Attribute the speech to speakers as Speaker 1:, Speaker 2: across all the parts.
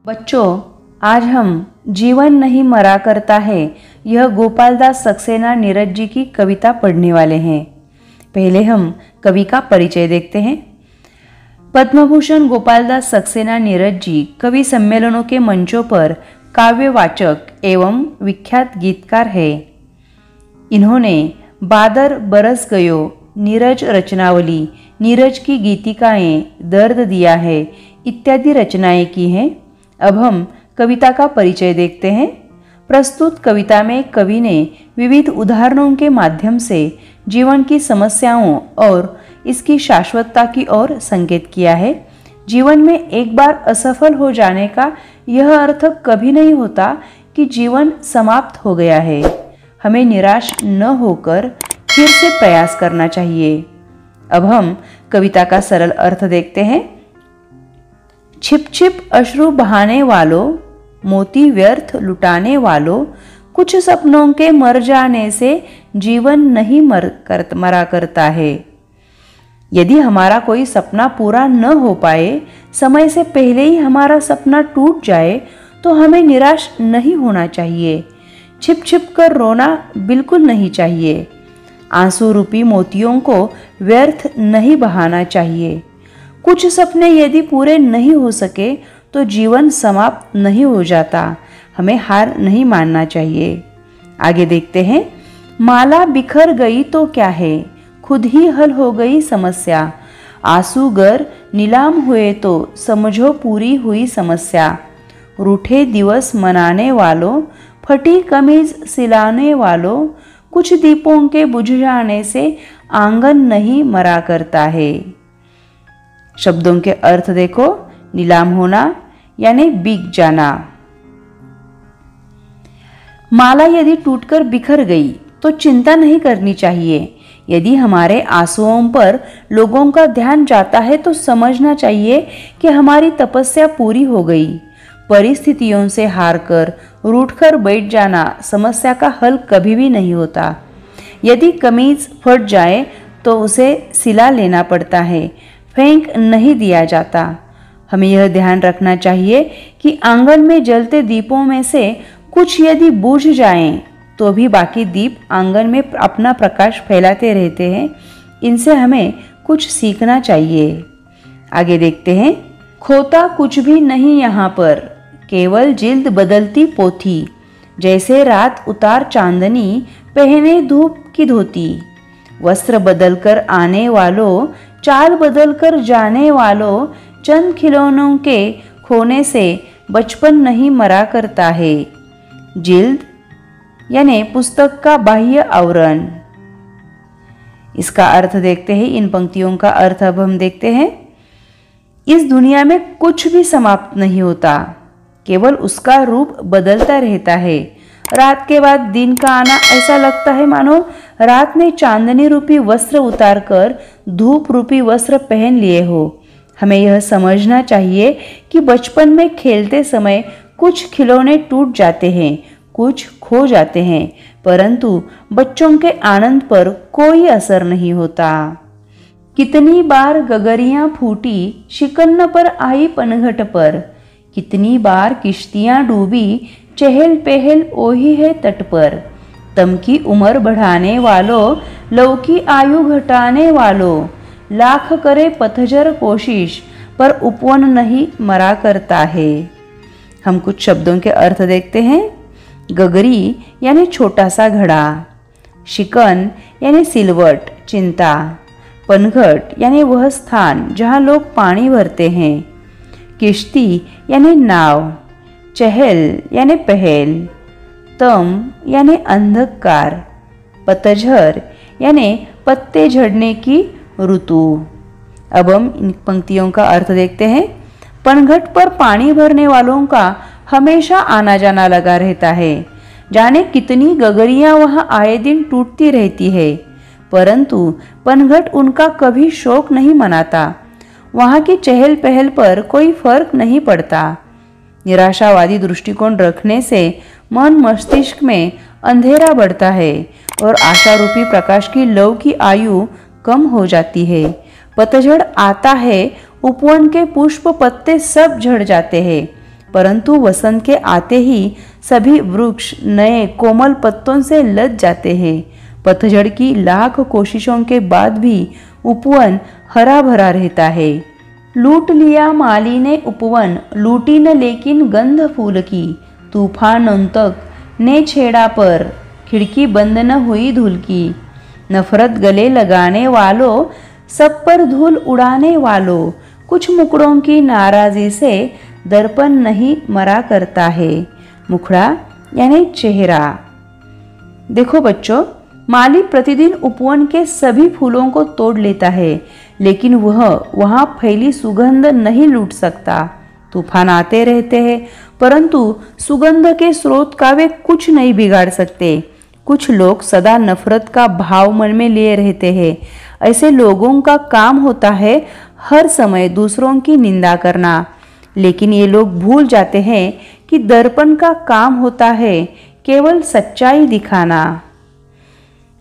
Speaker 1: बच्चों, आज हम जीवन नहीं मरा करता है यह गोपालदास सक्सेना नीरज जी की कविता पढ़ने वाले हैं। पहले हम कवि का परिचय देखते हैं। पद्मभूषण गोपालदास सक्सेना नीरज जी कवि सम्मेलनों के मंचों पर काव्यवाचक एवं विख्यात गीतकार है। इन्होंने बादर बरस गयो, नीरज रचनावली, नीरज की गीतिकाएं, दर्द दिया है इत्यादि रचनाएं की हैं। अब हम कविता का परिचय देखते हैं। प्रस्तुत कविता में कवि ने विविध उदाहरणों के माध्यम से जीवन की समस्याओं और इसकी शाश्वतता की ओर संकेत किया है। जीवन में एक बार असफल हो जाने का यह अर्थ कभी नहीं होता कि जीवन समाप्त हो गया है। हमें निराश न होकर फिर से प्रयास करना चाहिए। अब हम कविता का सरल अर्थ देखते हैं। छिप छिप अश्रु बहाने वालों, मोती व्यर्थ लुटाने वालों, कुछ सपनों के मर जाने से जीवन नहीं मरा करता है। यदि हमारा कोई सपना पूरा न हो पाए, समय से पहले ही हमारा सपना टूट जाए, तो हमें निराश नहीं होना चाहिए। छिप छिप कर रोना बिल्कुल नहीं चाहिए। आंसू रूपी मोतियों को व्यर्थ नहीं बहाना चाहिए। कुछ सपने यदि पूरे नहीं हो सके तो जीवन समाप्त नहीं हो जाता। हमें हार नहीं मानना चाहिए। आगे देखते हैं। माला बिखर गई तो क्या है, खुद ही हल हो गई समस्या। आंसू गर नीलाम हुए तो समझो पूरी हुई समस्या। रूठे दिवस मनाने वालों, फटी कमीज सिलाने वालों, कुछ दीपों के बुझ जाने से आंगन नहीं मरा करता है। शब्दों के अर्थ देखो। नीलाम होना यानी बिक जाना। माला यदि टूटकर बिखर गई तो चिंता नहीं करनी चाहिए। यदि हमारे आंसुओं पर लोगों का ध्यान जाता है तो समझना चाहिए कि हमारी तपस्या पूरी हो गई। परिस्थितियों से हारकर रूठकर बैठ जाना समस्या का हल कभी भी नहीं होता। यदि कमीज फट जाए तो उसे सिला लेना पड़ता है, फेंक नहीं दिया जाता। हमें यह ध्यान रखना चाहिए कि आंगन में जलते दीपों में से कुछ यदि बुझ जाएं, तो भी बाकी दीप आंगन में अपना प्रकाश फैलाते रहते हैं। इनसे हमें कुछ सीखना चाहिए। आगे देखते हैं। खोता कुछ भी नहीं यहाँ पर, केवल जिल्द बदलती पोथी। जैसे रात उतार चांदनी, पहने धूप की धोती। वस्त्र बदलकर आने वालों, चाल बदलकर जाने वालों, चंद खिलौनों के खोने से बचपन नहीं मरा करता है। जिल्द यानी पुस्तक का बाह्य आवरण। इसका अर्थ देखते हैं। इन पंक्तियों का अर्थ अब हम देखते हैं। इस दुनिया में कुछ भी समाप्त नहीं होता, केवल उसका रूप बदलता रहता है। रात के बाद दिन का आना ऐसा लगता है मानो रात ने चांदनी रूपी वस्त्र उतारकर धूप रूपी वस्त्र पहन लिए हो। हमें यह समझना चाहिए कि बचपन में खेलते समय कुछ खिलौने टूट जाते हैं, कुछ खो जाते हैं, परंतु बच्चों के आनंद पर कोई असर नहीं होता। कितनी बार गगरियां फूटी, शिकन्न पर आई पनघट पर। कितनी बार किश्तियां डूबी, चहल पहल ओही है तट पर। तम की उम्र बढ़ाने वालों, लव की आयु घटाने वालों, लाख करे पतझर कोशिश, पर उपवन नहीं मरा करता है। हम कुछ शब्दों के अर्थ देखते हैं। गगरी यानी छोटा सा घड़ा। शिकन यानी सिलवट, चिंता। पनघट यानी वह स्थान जहाँ लोग पानी भरते हैं। किश्ती यानी नाव। चहल यानी पहल। तम यानी अंधकार। पतझर यानी पत्ते झड़ने की ऋतु। अब हम इन पंक्तियों का अर्थ देखते हैं। पनघट पर पानी भरने वालों का हमेशा आना जाना लगा रहता है। जाने कितनी गगरियां वहां आए दिन टूटती रहती है, परंतु पनघट उनका कभी शोक नहीं मनाता। वहां की चहल पहल पर कोई फर्क नहीं पड़ता। निराशावादी दृष्टिकोण रखने से मन मस्तिष्क में अंधेरा बढ़ता है और आशा रूपी प्रकाश की लौ की आयु कम हो जाती है। पतझड़ आता है, उपवन के पुष्प पत्ते सब झड़ जाते हैं, परंतु वसंत के आते ही सभी वृक्ष नए कोमल पत्तों से लद जाते हैं। पतझड़ की लाख कोशिशों के बाद भी उपवन हरा भरा रहता है। लूट लिया माली ने उपवन, लूटी न लेकिन गंध फूल की। तूफान तक ने छेड़ा पर, खिड़की बंद न हुई धूल की। नफरत गले लगाने वालों, सब पर धूल उड़ाने वालों, कुछ मुकड़ों की नाराजी से दर्पण नहीं मरा करता है। मुखड़ा यानी चेहरा। देखो बच्चों, माली प्रतिदिन उपवन के सभी फूलों को तोड़ लेता है, लेकिन वह वहां फैली सुगंध नहीं लूट सकता। तूफान आते रहते हैं, परंतु सुगंध के स्रोत का वे कुछ नहीं बिगाड़ सकते। कुछ लोग सदा नफरत का भाव मन में लिए रहते हैं। ऐसे लोगों का काम होता है हर समय दूसरों की निंदा करना, लेकिन ये लोग भूल जाते हैं कि दर्पण का काम होता है केवल सच्चाई दिखाना।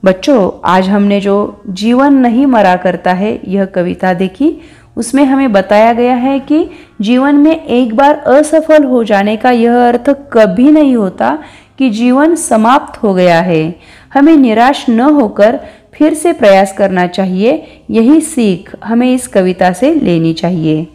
Speaker 1: बच्चों, आज हमने जो जीवन नहीं मरा करता है यह कविता देखी। उसमें हमें बताया गया है कि जीवन में एक बार असफल हो जाने का यह अर्थ कभी नहीं होता कि जीवन समाप्त हो गया है। हमें निराश न होकर फिर से प्रयास करना चाहिए। यही सीख हमें इस कविता से लेनी चाहिए।